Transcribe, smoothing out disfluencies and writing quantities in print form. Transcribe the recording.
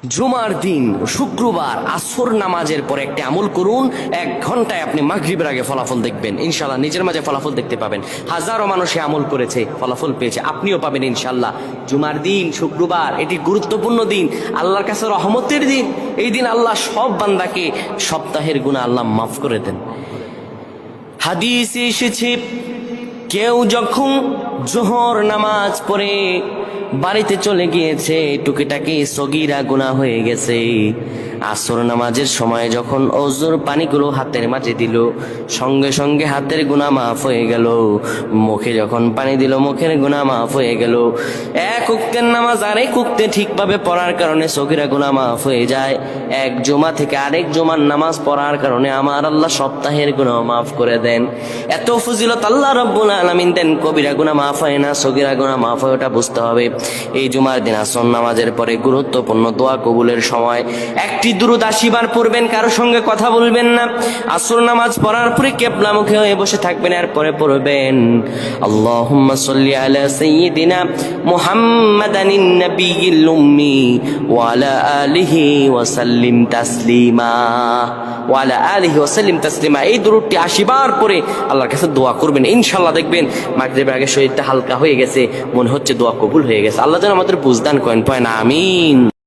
জুমার দিন শুক্রবার আসর নামাজের পরে একটা আমল করুন, 1 ঘন্টায় আপনি মাগরিবের আগে ফলাফল দেখবেন ইনশাল্লাহ। নিজের মাঝে ফলাফল দেখতে পাবেন। হাজারো মানুষে আমল করেছে, ফলাফল পেয়েছে, আপনিও পাবেন ইনশাল্লাহ। জুমার দিন শুক্রবার এটি গুরুত্বপূর্ণ দিন, আল্লাহর কাছে রহমতের দিন। এই দিন আল্লাহ সব বান্দাকে সপ্তাহের গুনাহ আল্লাহ মাফ করে দেন। হাদিসে এসেছে, কেউ যখন জোহর নামাজ পড়ে বাড়িতে চলে গিয়েছে, টুকিটাকি সগীরা গুনাহ হয়ে গেছে। আসর নামাজের সময় যখন ওযুর পানিগুলো হাতের মাঝে দিল, সঙ্গে সঙ্গে হাতের গুনাহ মাফ হয়ে গেল। মুখে যখন পানি দিল, মুখের গুনাহ মাফ হয়ে গেল। এক উক্তের নামাজ আরেক উক্তে ঠিকভাবে পড়ার কারণে সগীরা গুনাহ মাফ হয়ে যায়। এক জুমা থেকে আরেক জুমার নামাজ পড়ার কারণে আমার আল্লাহ সপ্তাহের গুনাহ মাফ করে দেন। এত ফজিলত আল্লাহ রাব্বুল আলামিন দেন, কবিরা গুনাহ মাফ হয় না, সগীরা গুনাহ মাফ হয়, ওটা বুঝতে হবে। এই জুমার দিন আসর নামাজের পরে গুরুত্বপূর্ণ দোয়া কবুলের সময় একটি দুরূদ 80 বার পড়বেন, কারোর সঙ্গে কথা বলবেন না। আসর নামাজ পড়ার পরে কিবলা মুখে হয়ে বসে থাকবেন, আর পরে পড়বেন আল্লাহুম্মা সাল্লি আলা সাইয়্যিদিনা মুহাম্মাদানিন নাবিয়্যিল উম্মি ওয়া আলা আলিহি ওয়া সাল্লিম তাসলিমা, ওয়া আলা আলিহি ওয়া সাল্লিম তাসলিমা। এই দুরূদটি 80 বার পরে আল্লাহর কাছে দোয়া করবেন, ইনশাআল্লাহ দেখবেন মাগরিবের আগে শরীরটা হালকা হয়ে গেছে, মনে হচ্ছে দোয়া কবুল হয়ে গেছে। আল্লাহ যেন আমাদের বুঝদান করেন, পয়েন আমিন।